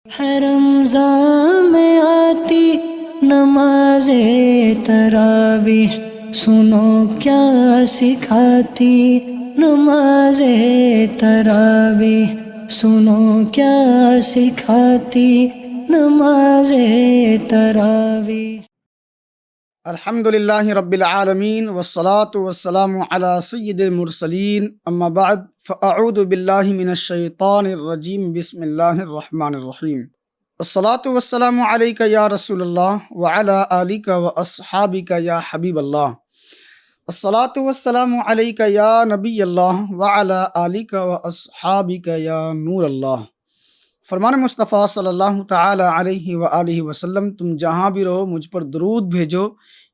ہے رمضان میں آتی نماز تراویح، سنو کیا سکھاتی نماز تراویح، سنو کیا سکھاتی نماز تراویح۔ الحمدللہ رب العالمین والصلاة والسلام علی سید المرسلین، اما بعد فاعوذ باللہ من الشیطان الرجیم، بسم اللہ الرحمن الرحیم۔ الصلاة والسلام علیک یا رسول اللہ وعلی آلک واصحابک یا حبیب اللہ۔ الصلاة والسلام علیک یا نبی اللہ وعلی آلک واصحابک یا نور اللہ۔ فرمان مصطفیٰ صلی اللہ تعالی علیہ وآلہ وسلم، تم جہاں بھی رہو مجھ پر درود بھیجو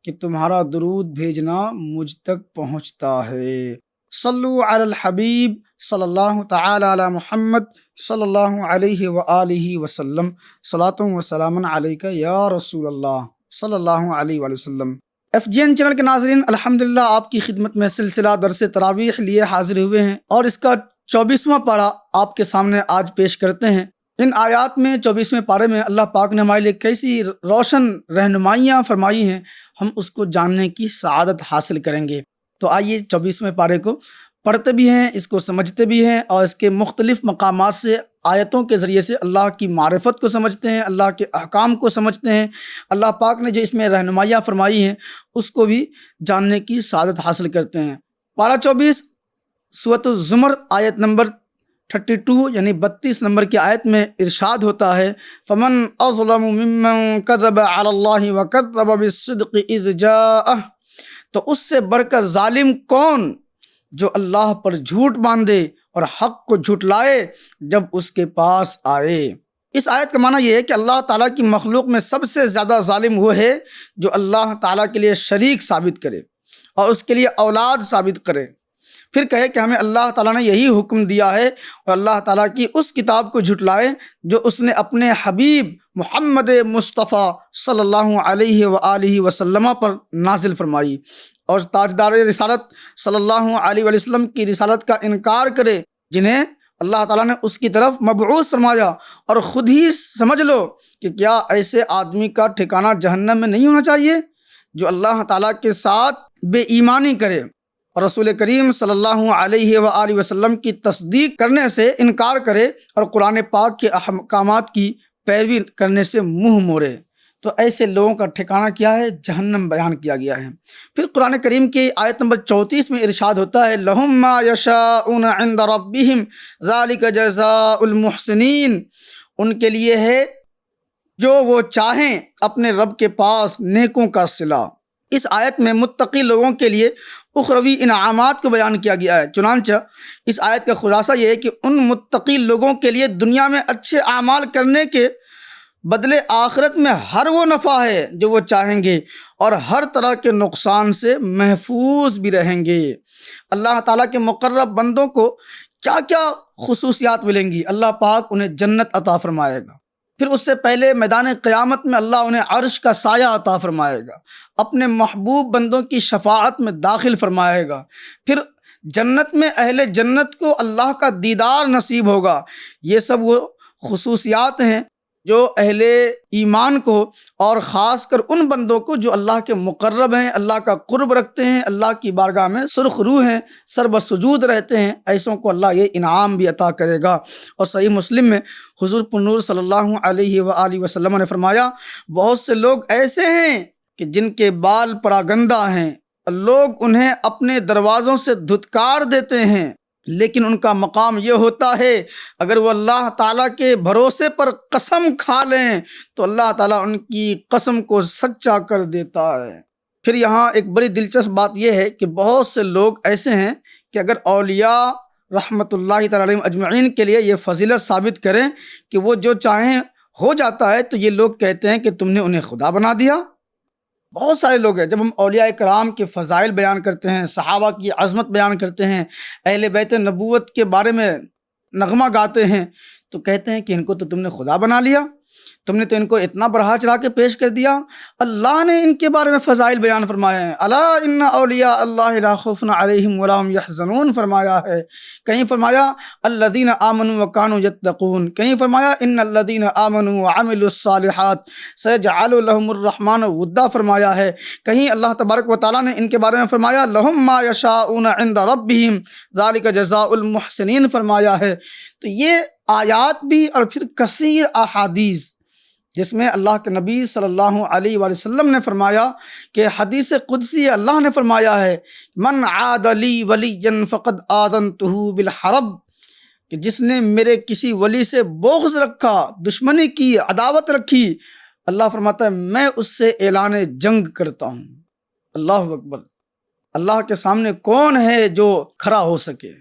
کہ تمہارا درود بھیجنا مجھ تک پہنچتا ہے۔ صلو علی الحبیب صلی اللہ تعالی علی محمد صلی اللہ علیہ وآلہ وسلم، صلاۃ و سلام علیک یا رسول اللہ صلی اللہ علیہ وآلہ وسلم۔ FGN چینل کے ناظرین، الحمدللہ آپ کی خدمت میں سلسلہ درس تراویح لیے حاضر ہوئے ہیں اور اس کا 24واں پارہ آپ کے سامنے آج پیش کرتے ہیں۔ ان آیات میں 24ویں پارے میں اللہ پاک نے ہمارے لیے کیسی روشن رہنمائیاں فرمائی ہیں، ہم اس کو جاننے کی سعادت حاصل کریں گے۔ تو آئیے 24ویں پارے کو پڑھتے بھی ہیں، اس کو سمجھتے بھی ہیں اور اس کے مختلف مقامات سے آیتوں کے ذریعے سے اللہ کی معرفت کو سمجھتے ہیں، اللہ کے احکام کو سمجھتے ہیں، اللہ پاک نے جو اس میں رہنمائیاں فرمائی ہیں اس کو بھی جاننے کی سعادت حاصل کرتے ہیں۔ پارہ 24 سورۃ الزمر آیت نمبر 32 یعنی 32 نمبر کی آیت میں ارشاد ہوتا ہے، فمن اظلم ممن کذب علی اللہ وکذب بالصدق اذ جاءہ، تو اس سے بڑھ کر ظالم کون جو اللہ پر جھوٹ باندھے اور حق کو جھٹلائے جب اس کے پاس آئے۔ اس آیت کا معنی یہ ہے کہ اللہ تعالیٰ کی مخلوق میں سب سے زیادہ ظالم وہ ہے جو اللہ تعالیٰ کے لیے شریک ثابت کرے اور اس کے لیے اولاد ثابت کرے، پھر کہے کہ ہمیں اللہ تعالیٰ نے یہی حکم دیا ہے اور اللہ تعالیٰ کی اس کتاب کو جھٹلائے جو اس نے اپنے حبیب محمد مصطفیٰ صلی اللہ علیہ وآلہ وسلم پر نازل فرمائی، اور تاجدار رسالت صلی اللہ علیہ وآلہ وسلم کی رسالت کا انکار کرے جنہیں اللہ تعالیٰ نے اس کی طرف مبعوث فرمایا، اور خود ہی سمجھ لو کہ کیا ایسے آدمی کا ٹھکانہ جہنم میں نہیں ہونا چاہیے جو اللہ تعالیٰ کے ساتھ بے ایمانی کرے اور رسول کریم صلی اللہ علیہ وآلہ وسلم کی تصدیق کرنے سے انکار کرے اور قرآن پاک کے احکامات کی پیروی کرنے سے منہ موڑے۔ تو ایسے لوگوں کا ٹھکانہ کیا ہے؟ جہنم بیان کیا گیا ہے۔ پھر قرآن کریم کی آیت نمبر 34 میں ارشاد ہوتا ہے، لَهُم مَّا يَشَاءُونَ عِندَ رَبِّهِمْ ذَلِكَ جَزَاءُ الْمُحْسِنِينَ، ان کے لیے ہے جو وہ چاہیں اپنے رب کے پاس نیکوں کا صلہ۔ اس آیت میں متقی لوگوں کے لیے اخروی انعامات کو بیان کیا گیا ہے، چنانچہ اس آیت کا خلاصہ یہ ہے کہ ان متقی لوگوں کے لیے دنیا میں اچھے اعمال کرنے کے بدلے آخرت میں ہر وہ نفع ہے جو وہ چاہیں گے اور ہر طرح کے نقصان سے محفوظ بھی رہیں گے۔ اللہ تعالیٰ کے مقرب بندوں کو کیا کیا خصوصیات ملیں گی؟ اللہ پاک انہیں جنت عطا فرمائے گا، پھر اس سے پہلے میدان قیامت میں اللہ انہیں عرش کا سایہ عطا فرمائے گا، اپنے محبوب بندوں کی شفاعت میں داخل فرمائے گا، پھر جنت میں اہل جنت کو اللہ کا دیدار نصیب ہوگا۔ یہ سب وہ خصوصیات ہیں جو اہل ایمان کو اور خاص کر ان بندوں کو جو اللہ کے مقرب ہیں، اللہ کا قرب رکھتے ہیں، اللہ کی بارگاہ میں سرخ روح ہیں، سر بسجود رہتے ہیں، ایسوں کو اللہ یہ انعام بھی عطا کرے گا۔ اور صحیح مسلم میں حضور پنور صلی اللہ علیہ وآلہ وسلم نے فرمایا، بہت سے لوگ ایسے ہیں کہ جن کے بال پراگندہ ہیں، لوگ انہیں اپنے دروازوں سے دھتکار دیتے ہیں، لیکن ان کا مقام یہ ہوتا ہے اگر وہ اللہ تعالیٰ کے بھروسے پر قسم کھا لیں تو اللہ تعالیٰ ان کی قسم کو سچا کر دیتا ہے۔ پھر یہاں ایک بڑی دلچسپ بات یہ ہے کہ بہت سے لوگ ایسے ہیں کہ اگر اولیاء رحمۃ اللہ تعالیٰ علیہم اجمعین کے لیے یہ فضیلت ثابت کریں کہ وہ جو چاہیں ہو جاتا ہے تو یہ لوگ کہتے ہیں کہ تم نے انہیں خدا بنا دیا۔ بہت سارے لوگ ہیں، جب ہم اولیاء کرام کے فضائل بیان کرتے ہیں، صحابہ کی عظمت بیان کرتے ہیں، اہل بیت نبوت کے بارے میں نغمہ گاتے ہیں تو کہتے ہیں کہ ان کو تو تم نے خدا بنا لیا۔ تم نے تو ان کو اتنا بڑھا چڑھا کے پیش کر دیا۔ اللہ نے ان کے بارے میں فضائل بیان فرمائے ہیں، الا ان اولیاء اللہ لا خوف علیہم ولا هم يحزنون فرمایا ہے، کہیں فرمایا الذین آمنوا وکانوا یتقون، کہیں فرمایا ان الذین آمنوا وعملوا الصالحات سیجعل لهم الرحمن ودا فرمایا ہے، کہیں اللہ تبارک و تعالیٰ نے ان کے بارے میں فرمایا لهم ما یشاءون عند ربهم ذلک جزاء المحسنین فرمایا ہے۔ تو یہ آیات بھی اور پھر کثیر احادیث جس میں اللہ کے نبی صلی اللہ علیہ وآلہ وسلم نے فرمایا کہ حدیث قدسی اللہ نے فرمایا ہے من عاد لی ولیا فقد آذنتہ بالحرب، کہ جس نے میرے کسی ولی سے بغض رکھا، دشمنی کی، عداوت رکھی، اللہ فرماتا ہے میں اس سے اعلان جنگ کرتا ہوں۔ اللہ اکبر، اللہ کے سامنے کون ہے جو کھڑا ہو سکے؟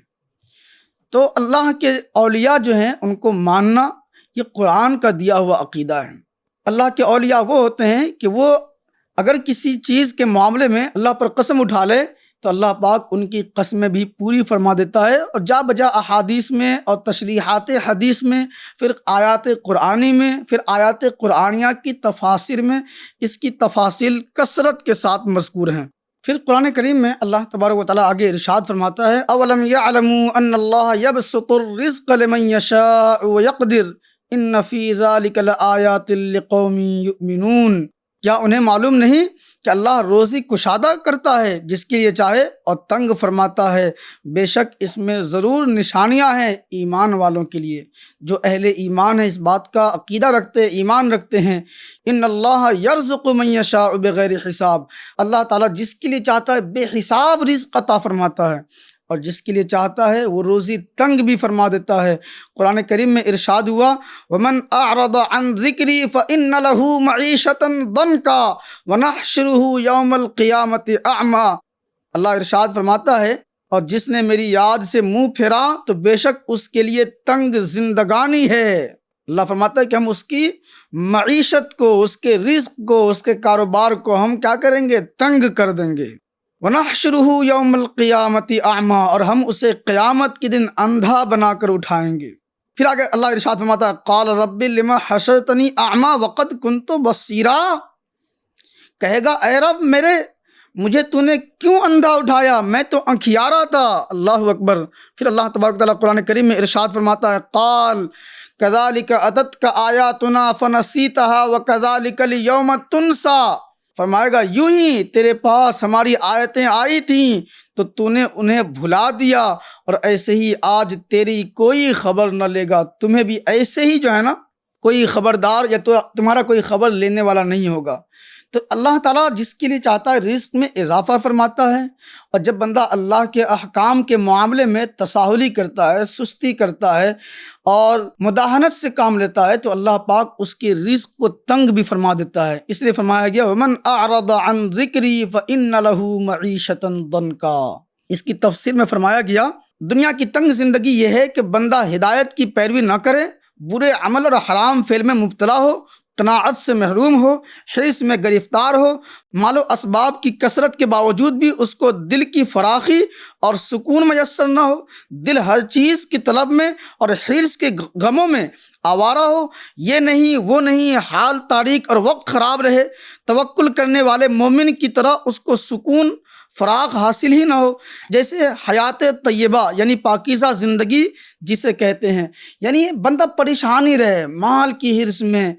تو اللہ کے اولیاء جو ہیں ان کو ماننا یہ قرآن کا دیا ہوا عقیدہ ہے۔ اللہ کے اولیاء وہ ہوتے ہیں کہ وہ اگر کسی چیز کے معاملے میں اللہ پر قسم اٹھا لے تو اللہ پاک ان کی قسمیں بھی پوری فرما دیتا ہے، اور جا بجا احادیث میں اور تشریحات حدیث میں، پھر آیات قرآنی میں، پھر آیات قرآنیہ کی تفاسیر میں اس کی تفاصیل کثرت کے ساتھ مذکور ہیں۔ پھر قرآن کریم میں اللہ تبارک و تعالیٰ آگے ارشاد فرماتا ہے اولم یعلموا ان اللہ یبسط الرزق لمن یشاء ویقدر ان فی ذلک لآیات لقوم یؤمنون، کیا انہیں معلوم نہیں کہ اللہ روزی کشادہ کرتا ہے جس کے لیے چاہے اور تنگ فرماتا ہے؟ بے شک اس میں ضرور نشانیاں ہیں ایمان والوں کے لیے، جو اہل ایمان ہیں، اس بات کا عقیدہ رکھتے، ایمان رکھتے ہیں۔ ان اللہ یرزق من یشاء بغیر حساب، اللہ تعالیٰ جس کے لیے چاہتا ہے بے حساب رزق عطا فرماتا ہے، اور جس کے لیے چاہتا ہے وہ روزی تنگ بھی فرما دیتا ہے۔ قرآن کریم میں ارشاد ہوا وَمَنْ أَعْرَضَ عَنْ ذِكْرِي فَإِنَّ لَهُ مَعِيشَةً ضَنْكًا وَنَحْشُرُهُ يَوْمَ الْقِيَامَةِ أَعْمَى، اللہ ارشاد فرماتا ہے اور جس نے میری یاد سے منہ پھیرا تو بے شک اس کے لیے تنگ زندگانی ہے۔ اللہ فرماتا ہے کہ ہم اس کی معیشت کو، اس کے رزق کو، اس کے کاروبار کو ہم کیا کریں گے؟ تنگ کر دیں گے۔ وَنَحْشُرُهُ يَوْمَ الْقِيَامَةِ أَعْمَى، اور ہم اسے قیامت کے دن اندھا بنا کر اٹھائیں گے۔ پھر آگے اللہ ارشاد فرماتا ہے قال رب لما حشرتنی اعمی وقد کنت بصیرا، کہے گا اے رب میرے، مجھے تو نے کیوں اندھا اٹھایا، میں تو انکھیارا تھا۔ اللہ اکبر۔ پھر اللہ تبارک تعالیٰ قرآن کریم میں ارشاد فرماتا ہے قال کذالک اتتک آیاتنا فنسیتها وکذالک اليوم تنسیٰ، فرمائے گا یوں ہی تیرے پاس ہماری آیتیں آئی تھیں تو نے انہیں بھلا دیا، اور ایسے ہی آج تیری کوئی خبر نہ لے گا، تمہیں بھی ایسے ہی جو ہے نا کوئی خبردار یا تو تمہارا کوئی خبر لینے والا نہیں ہوگا۔ تو اللہ تعالیٰ جس کے لیے چاہتا ہے رزق میں اضافہ فرماتا ہے، اور جب بندہ اللہ کے احکام کے معاملے میں تساہلی کرتا ہے، سستی کرتا ہے اور مداہنت سے کام لیتا ہے تو اللہ پاک اس کے رزق کو تنگ بھی فرما دیتا ہے۔ اس لیے فرمایا گیا وَمَنْ أَعْرَضَ عَنْ ذِكْرِي فَإِنَّ لَهُ مَعِيشَةً ضَنْكًا، اس کی تفسیر میں فرمایا گیا دنیا کی تنگ زندگی یہ ہے کہ بندہ ہدایت کی پیروی نہ کرے، برے عمل اور حرام فعل میں مبتلا ہو، قناعت سے محروم ہو، حرص میں گرفتار ہو، مال و اسباب کی کثرت کے باوجود بھی اس کو دل کی فراخی اور سکون میسر نہ ہو، دل ہر چیز کی طلب میں اور حرص کے غموں میں آوارہ ہو، یہ نہیں وہ نہیں، حال تاریک اور وقت خراب رہے، توکل کرنے والے مومن کی طرح اس کو سکون فراغ حاصل ہی نہ ہو، جیسے حیات طیبہ یعنی پاکیزہ زندگی جسے کہتے ہیں، یعنی بندہ پریشان ہی رہے، مال کی حرص میں،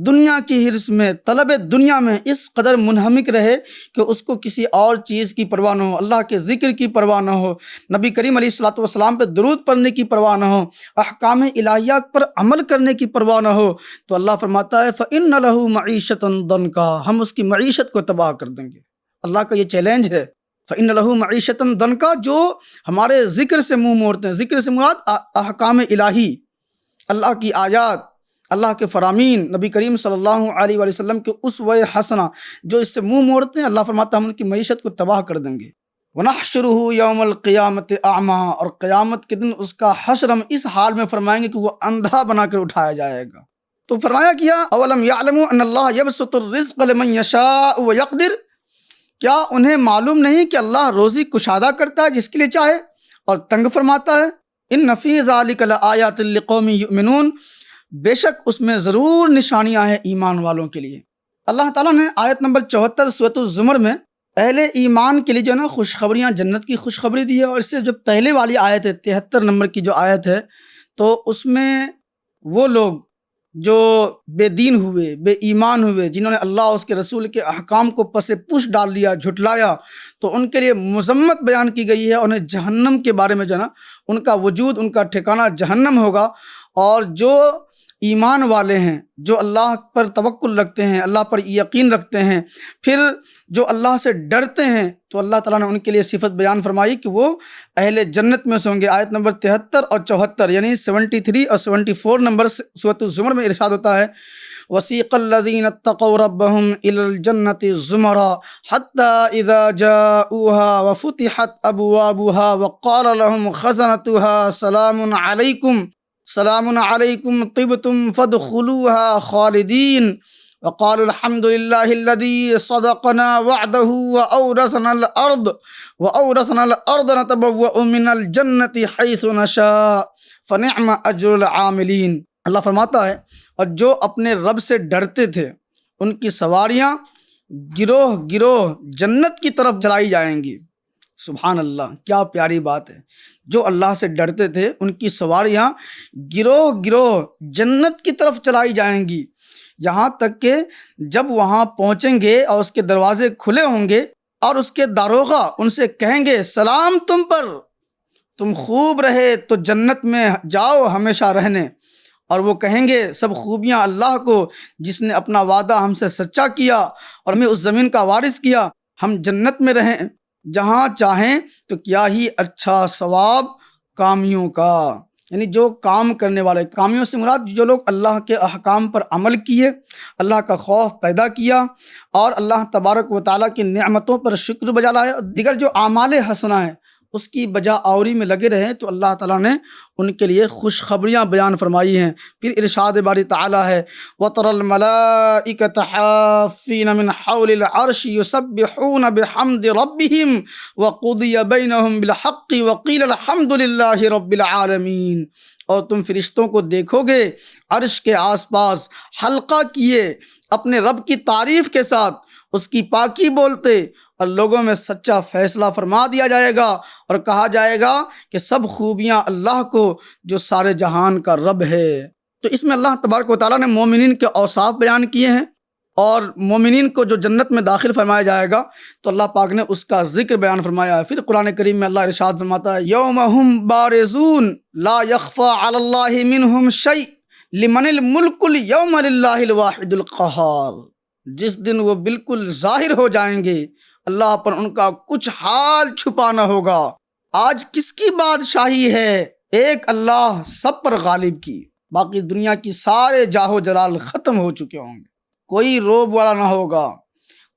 دنیا کی حرص میں، طلب دنیا میں اس قدر منہمک رہے کہ اس کو کسی اور چیز کی پرواہ نہ ہو، اللہ کے ذکر کی پرواہ نہ ہو، نبی کریم علیہ الصلوۃ والسلام پہ درود پڑھنے کی پرواہ نہ ہو، احکام الہیہ پر عمل کرنے کی پرواہ نہ ہو، تو اللہ فرماتا ہے فَإِنَّ لَهُ مَعِيشَةً ضَنْكًا، ہم اس کی معیشت کو تباہ کر دیں گے۔ اللہ کا یہ چیلنج ہے فَإِنَّ لَهُ مَعِيشَةً ضَنْكًا، جو ہمارے ذکر سے منہ موڑتے ہیں، ذکر سے مراد احکام الہی، اللہ کی آیات، اللہ کے فرامین، نبی کریم صلی اللہ علیہ وآلہ وسلم کے اسوہ حسنہ، جو اس سے منہ موڑتے ہیں اللہ فرماتا ہے ہم ان کی معیشت کو تباہ کر دیں گے۔ وَنَحْشُرُهُ يَوْمَ الْقِيَامَةِ أَعْمَى، اور قیامت کے دن اس کا حشر ہم اس حال میں فرمائیں گے کہ وہ اندھا بنا کر اٹھایا جائے گا۔ تو فرمایا کیا اولم یعلموا ان اللہ یبسط الرزق لمن یشاء ویقدر، کیا انہیں معلوم نہیں کہ اللہ روزی کشادہ کرتا ہے جس کے لیے چاہے اور تنگ فرماتا ہے؟ ان فی ذلک لآیات لقوم یؤمنون، بے شک اس میں ضرور نشانیاں ہیں ایمان والوں کے لیے۔ اللہ تعالیٰ نے آیت نمبر 74 سورۃ الزمر میں اہل ایمان کے لیے جو ہے نا خوشخبریاں، جنت کی خوشخبری دی ہے۔ اور اس سے جو پہلے والی آیت ہے 73 نمبر کی جو آیت ہے، تو اس میں وہ لوگ جو بے دین ہوئے، بے ایمان ہوئے، جنہوں نے اللہ اور اس کے رسول کے احکام کو پس پش ڈال دیا، جھٹلایا، تو ان کے لیے مذمت بیان کی گئی ہے۔ انہیں جہنم کے بارے میں جو ہے نا ان کا وجود، ان کا ٹھکانہ جہنم ہوگا۔ اور جو ایمان والے ہیں، جو اللہ پر توکل رکھتے ہیں، اللہ پر یقین رکھتے ہیں، پھر جو اللہ سے ڈرتے ہیں، تو اللہ تعالیٰ نے ان کے لیے صفت بیان فرمائی کہ وہ اہل جنت میں سے ہوں گے۔ آیت نمبر 73 اور 74 یعنی 73 اور 74 نمبر سورۃ الزمر میں ارشاد ہوتا ہے وَسِيقَ الَّذِينَ اتَّقَوْا رَبَّهُمْ إِلَى الْجَنَّةِ زُمَرًا حَتَّى إِذَا جَاءُوهَا وَفُتِحَتْ أَبْوَابُهَا وَقَالَ لَهُمْ خَزَنَتُهَا سلام علیکم طبتم فادخلوها خالدین وقالوا الحمد لله الذي صدقنا وعده وأورثنا الأرض نتبوأ من الجنة حيث نشاء فنعم أجر العاملین۔ اللہ فرماتا ہے اور جو اپنے رب سے ڈرتے تھے ان کی سواریاں گروہ گروہ جنت کی طرف چلائی جائیں گی۔ سبحان اللہ، کیا پیاری بات ہے۔ جو اللہ سے ڈرتے تھے ان کی سواریاں گروہ گروہ جنت کی طرف چلائی جائیں گی، یہاں تک کہ جب وہاں پہنچیں گے اور اس کے دروازے کھلے ہوں گے اور اس کے داروغہ ان سے کہیں گے سلام تم پر، تم خوب رہے تو جنت میں جاؤ ہمیشہ رہنے۔ اور وہ کہیں گے سب خوبیاں اللہ کو جس نے اپنا وعدہ ہم سے سچا کیا اور ہمیں اس زمین کا وارث کیا، ہم جنت میں رہیں جہاں چاہیں۔ تو کیا ہی اچھا ثواب کامیوں کا، یعنی جو کام کرنے والے، کامیوں سے مراد جو لوگ اللہ کے احکام پر عمل کیے، اللہ کا خوف پیدا کیا اور اللہ تبارک و تعالیٰ کی نعمتوں پر شکر بجا لائے، دیگر جو اعمال حسنہ ہیں اس کی بجا آوری میں لگے رہے، تو اللہ تعالیٰ نے ان کے لیے خوشخبریاں بیان فرمائی ہیں۔ پھر ارشاد باری تعالیٰ ہے وَتَرَى الْمَلَائِكَةَ حَافِّينَ مِنْ حَوْلِ الْعَرْشِ يُسَبِّحُونَ بِحَمْدِ رَبِّهِمْ وَقُضِيَ بَيْنَهُمْ بِالْحَقِّ وَقِيلَ الْحَمْدُ لِلَّهِ رَبِّ الْعَالَمِينَ۔ اور تم فرشتوں کو دیکھو گے عرش کے آس پاس حلقہ کیے اپنے رب کی تعریف کے ساتھ، اس کی پاکی بولتے، اور لوگوں میں سچا فیصلہ فرما دیا جائے گا اور کہا جائے گا کہ سب خوبیاں اللہ کو جو سارے جہان کا رب ہے۔ تو اس میں اللہ تبارک و تعالیٰ نے مومنین کے اوصاف بیان کیے ہیں، اور مومنین کو جو جنت میں داخل فرمایا جائے گا تو اللہ پاک نے اس کا ذکر بیان فرمایا ہے۔ پھر قرآن کریم میں اللہ ارشاد فرماتا ہے یوم ہم بارزون لا یخفی علی اللہ منہم شیء لمن الملک اليوم للہ الواحد القہار۔ جس دن وہ بالکل ظاہر ہو جائیں گے، اللہ پر ان کا کچھ حال چھپا نہ ہوگا۔ آج کس کی بادشاہی ہے؟ ایک اللہ سب پر غالب کی، باقی دنیا کی سارے جاہ و جلال ختم ہو چکے ہوں گے، کوئی روب والا نہ ہوگا،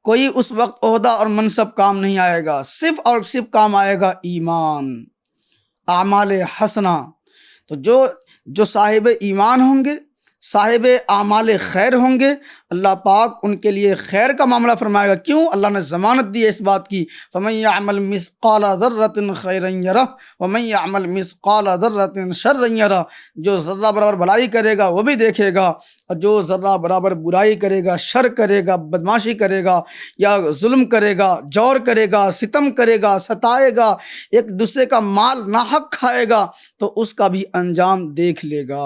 کوئی اس وقت عہدہ اور منصب کام نہیں آئے گا، صرف اور صرف کام آئے گا ایمان، اعمال حسنہ۔ تو جو صاحب ایمان ہوں گے، صاحب اعمال خیر ہوں گے، اللہ پاک ان کے لیے خیر کا معاملہ فرمائے گا۔ کیوں؟ اللہ نے ضمانت دی ہے اس بات کی فَمَن يَعْمَلْ مِثْقَالَ ذَرَّةٍ خَيْرًا يَرَهُ وَمَن يَعْمَلْ مِثْقَالَ ذَرَّةٍ شَرًّا يَرَهُ۔ جو ذرہ برابر بھلائی کرے گا وہ بھی دیکھے گا، اور جو ذرہ برابر برائی کرے گا، شر کرے گا، بدماشی کرے گا، یا ظلم کرے گا، جور کرے گا، ستم کرے گا، ستائے گا، ایک دوسرے کا مال ناحق کھائے گا، تو اس کا بھی انجام دیکھ لے گا۔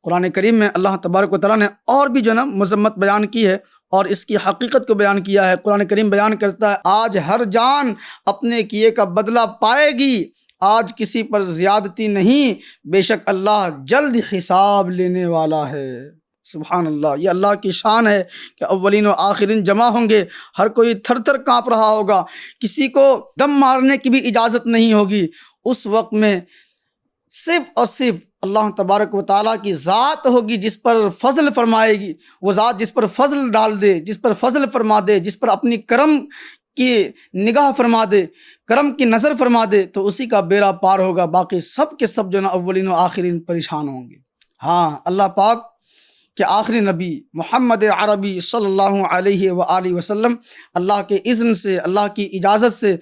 قرآن کریم میں اللہ تبارک و تعالیٰ نے اور بھی جو ہے نا مذمت بیان کی ہے اور اس کی حقیقت کو بیان کیا ہے۔ قرآن کریم بیان کرتا ہے آج ہر جان اپنے کیے کا بدلہ پائے گی، آج کسی پر زیادتی نہیں، بے شک اللہ جلد حساب لینے والا ہے۔ سبحان اللہ، یہ اللہ کی شان ہے کہ اولین و آخرین جمع ہوں گے، ہر کوئی تھر تھر کانپ رہا ہوگا، کسی کو دم مارنے کی بھی اجازت نہیں ہوگی۔ اس وقت میں صرف اور صرف اللہ تبارک و تعالیٰ کی ذات ہوگی جس پر فضل فرمائے گی، وہ ذات جس پر فضل ڈال دے، جس پر فضل فرما دے، جس پر اپنی کرم کی نگاہ فرما دے، کرم کی نظر فرما دے، تو اسی کا بیڑا پار ہوگا، باقی سب کے سب جو نا اولین و آخرین پریشان ہوں گے۔ ہاں، اللہ پاک کہ آخری نبی محمد عربی صلی اللہ علیہ وآلہ وسلم اللہ کے اذن سے، اللہ کی اجازت سے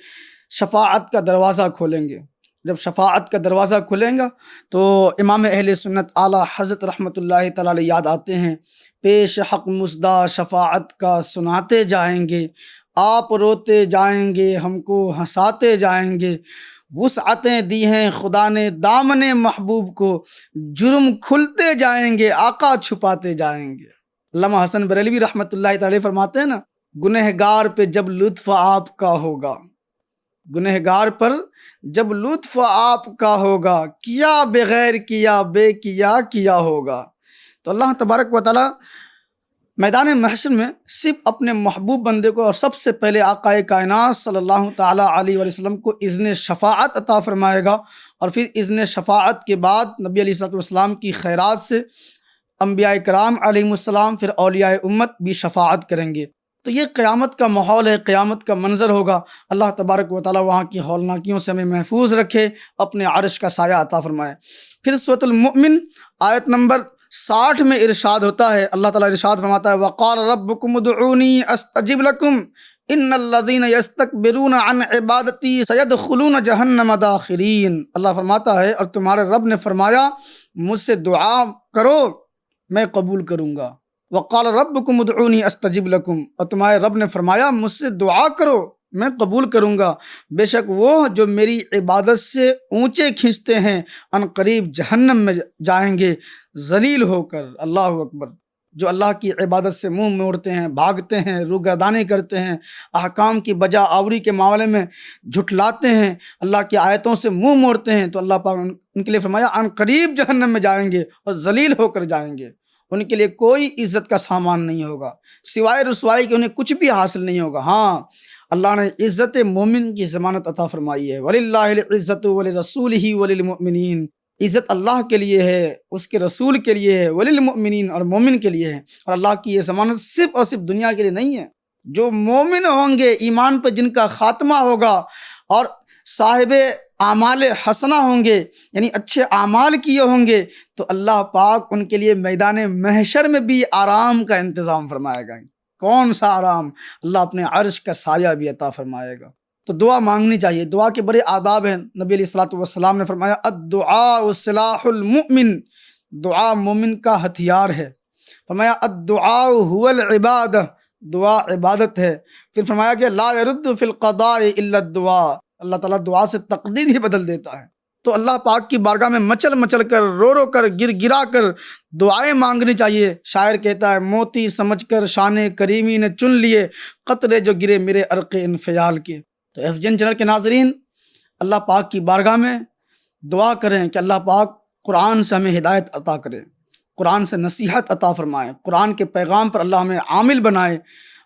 شفاعت کا دروازہ کھولیں گے، جب شفاعت کا دروازہ کھلیں گا تو امام اہل سنت اعلیٰ حضرت رحمۃ اللہ تعالیٰ علیہ یاد آتے ہیں، پیش حق مصدع شفاعت کا سناتے جائیں گے، آپ روتے جائیں گے، ہم کو ہنساتے جائیں گے، وسعتیں دی ہیں خدا نے دامن محبوب کو، جرم کھلتے جائیں گے، آقا چھپاتے جائیں گے۔ علامہ حسن بریلوی رحمۃ اللہ تعالی فرماتے ہیں نا، گنہگار پہ جب لطف آپ کا ہوگا، گنہگار پر جب لطف آپ کا ہوگا، کیا بغیر کیا بے کیا ہوگا۔ تو اللہ تبارک و تعالی میدان محشر میں صرف اپنے محبوب بندے کو اور سب سے پہلے آقا کائنات صلی اللہ تعالی علیہ وسلم کو اذن شفاعت عطا فرمائے گا، اور پھر اذن شفاعت کے بعد نبی علیہ السلام کی خیرات سے انبیاء کرام علیہم السلام پھر اولیاء امت بھی شفاعت کریں گے۔ تو یہ قیامت کا ماحول ہے، قیامت کا منظر ہوگا۔ اللہ تبارک و تعالی وہاں کی ہولناکیوں سے ہمیں محفوظ رکھے، اپنے عرش کا سایہ عطا فرمائے۔ پھر سورۃ المؤمن آیت نمبر 60 میں ارشاد ہوتا ہے، اللہ تعالیٰ ارشاد فرماتا ہے، وقال ربکم ادعونی استجب لکم ان الذین یستکبرون عن عبادتی سیدخلون جہنم داخرین۔ اللہ فرماتا ہے اور تمہارے رب نے فرمایا مجھ سے دعا کرو میں قبول کروں گا۔ وقال ربکم ادعونی استجب لکم، اور تمہارے رب نے فرمایا مجھ سے دعا کرو میں قبول کروں گا، بے شک وہ جو میری عبادت سے اونچے کھنچتے ہیں ان قریب جہنم میں جائیں گے ذلیل ہو کر۔ اللہ اکبر۔ جو اللہ کی عبادت سے منہ موڑتے ہیں، بھاگتے ہیں، روگردانی کرتے ہیں، احکام کی بجا آوری کے معاملے میں جھٹلاتے ہیں، اللہ کی آیتوں سے منہ موڑتے ہیں، تو اللہ پاک ان کے لیے فرمایا ان قریب جہنم میں جائیں گے اور ذلیل ہو کر جائیں گے۔ ان کے لیے کوئی عزت کا سامان نہیں ہوگا، سوائے رسوائی کے انہیں کچھ بھی حاصل نہیں ہوگا۔ ہاں، اللہ نے عزت مومن کی ضمانت عطا فرمائی ہے، وَلِلَّهِ الْعِزَّةُ وَلِرَسُولِهِ وَلِلْمُؤْمِنِينَ۔ عزت اللہ کے لیے ہے، اس کے رسول کے لیے ہے، وَلِلْمُؤْمِنِينَ اور مومن کے لیے ہے۔ اور اللہ کی یہ ضمانت صرف اور صرف دنیا کے لیے نہیں ہے، جو مومن ہوں گے، ایمان پہ جن کا خاتمہ ہوگا اور صاحب اعمال حسنہ ہوں گے، یعنی اچھے اعمال کیے ہوں گے، تو اللہ پاک ان کے لیے میدان محشر میں بھی آرام کا انتظام فرمائے گا۔ کون سا آرام؟ اللہ اپنے عرش کا سایہ بھی عطا فرمائے گا۔ تو دعا مانگنی چاہیے، دعا کے بڑے آداب ہیں۔ نبی علیہ الصلوۃ والسلام نے فرمایا الدعاء سلاح المؤمن، دعا مومن کا ہتھیار ہے۔ فرمایا الدعاء هو العبادہ، دعا عبادت ہے۔ پھر فرمایا کہ لا يرد فی القضاء الا الدعاء، اللہ تعالیٰ دعا سے تقدیر ہی بدل دیتا ہے۔ تو اللہ پاک کی بارگاہ میں مچل مچل کر، رو رو کر، گر گرا کر دعائیں مانگنی چاہیے۔ شاعر کہتا ہے موتی سمجھ کر شان کریمی نے چن لیے، قطرے جو گرے میرے عرق انفعال کے۔ تو FGN چینل کے ناظرین، اللہ پاک کی بارگاہ میں دعا کریں کہ اللہ پاک قرآن سے ہمیں ہدایت عطا کرے، قرآن سے نصیحت عطا فرمائے، قرآن کے پیغام پر اللہ ہمیں عامل بنائے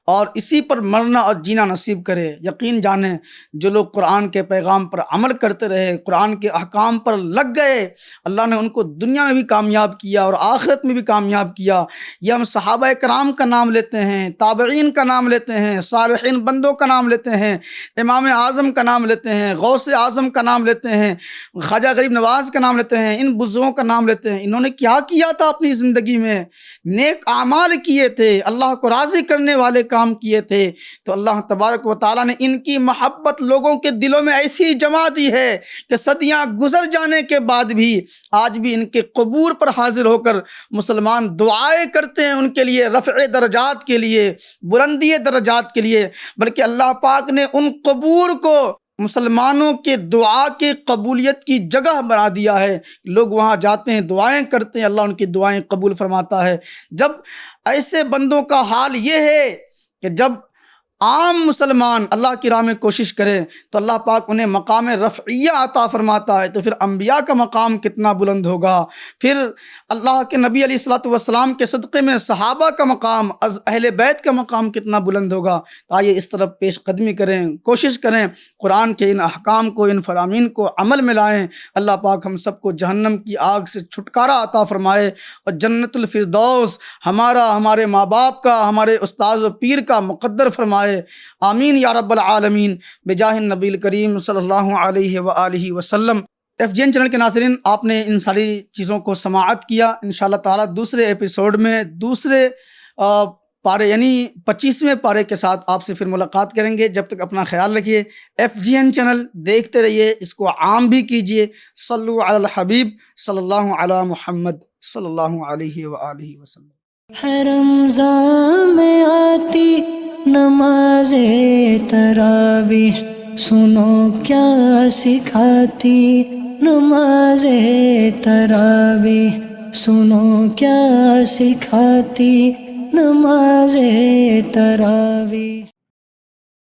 اور اسی پر مرنا اور جینا نصیب کرے۔ یقین جانیں جو لوگ قرآن کے پیغام پر عمل کرتے رہے، قرآن کے احکام پر لگ گئے، اللہ نے ان کو دنیا میں بھی کامیاب کیا اور آخرت میں بھی کامیاب کیا۔ یہ ہم صحابہ کرام کا نام لیتے ہیں، تابعین کا نام لیتے ہیں، صالحین بندوں کا نام لیتے ہیں، امام اعظم کا نام لیتے ہیں، غوث اعظم کا نام لیتے ہیں، خواجہ غریب نواز کا نام لیتے ہیں، ان بزرگوں کا نام لیتے ہیں۔ انہوں نے کیا کیا تھا اپنی زندگی میں؟ نیک اعمال کیے تھے، اللہ کو راضی کرنے والے کام کیے تھے، تو اللہ تبارک و تعالیٰ نے ان کی محبت لوگوں کے دلوں میں ایسی جما دی ہے کہ صدیاں گزر جانے کے بعد بھی آج بھی ان کے قبور پر حاضر ہو کر مسلمان دعائیں کرتے ہیں، ان کے لیے رفع درجات کے لیے، بلندی درجات کے لیے۔ بلکہ اللہ پاک نے ان قبور کو مسلمانوں کے دعا کے قبولیت کی جگہ بنا دیا ہے۔ لوگ وہاں جاتے ہیں، دعائیں کرتے ہیں، اللہ ان کی دعائیں قبول فرماتا ہے۔ جب ایسے بندوں کا حال یہ ہے کہ جب عام مسلمان اللہ کی راہ میں کوشش کرے تو اللہ پاک انہیں مقام رفعیہ عطا فرماتا ہے، تو پھر انبیاء کا مقام کتنا بلند ہوگا، پھر اللہ کے نبی علیہ الصلوۃ والسلام کے صدقے میں صحابہ کا مقام، از اہل بیت کا مقام کتنا بلند ہوگا۔ تو آئیے اس طرف پیش قدمی کریں، کوشش کریں، قرآن کے ان احکام کو، ان فرامین کو عمل میں لائیں۔ اللہ پاک ہم سب کو جہنم کی آگ سے چھٹکارا عطا فرمائے اور جنت الفردوس ہمارا، ہمارے ماں باپ کا، ہمارے استاذ و پیر کا مقدر فرمائے۔ آمین یا رب العالمین بجاہ النبی الکریم صلی اللہ علیہ وآلہ وسلم۔ FGN چینل کے ناظرین، آپ نے ان ساری چیزوں کو سماعت کیا۔ انشاءاللہ تعالی دوسرے ایپیسوڈ میں دوسرے پارے یعنی 25ویں پارے کے ساتھ آپ سے پھر ملاقات کریں گے. جب تک اپنا خیال رکھیے. FGN چینل دیکھتے رہیے، اس کو عام بھی کیجیے. صلو علی الحبیب صلی اللہ علی محمد صلی اللہ علیہ وآلہ وسلم. ہے رمضان میں آتی نماز تراویح، سنو کیا سکھاتی نماز تراویح، سنو کیا سکھاتی نماز تراویح.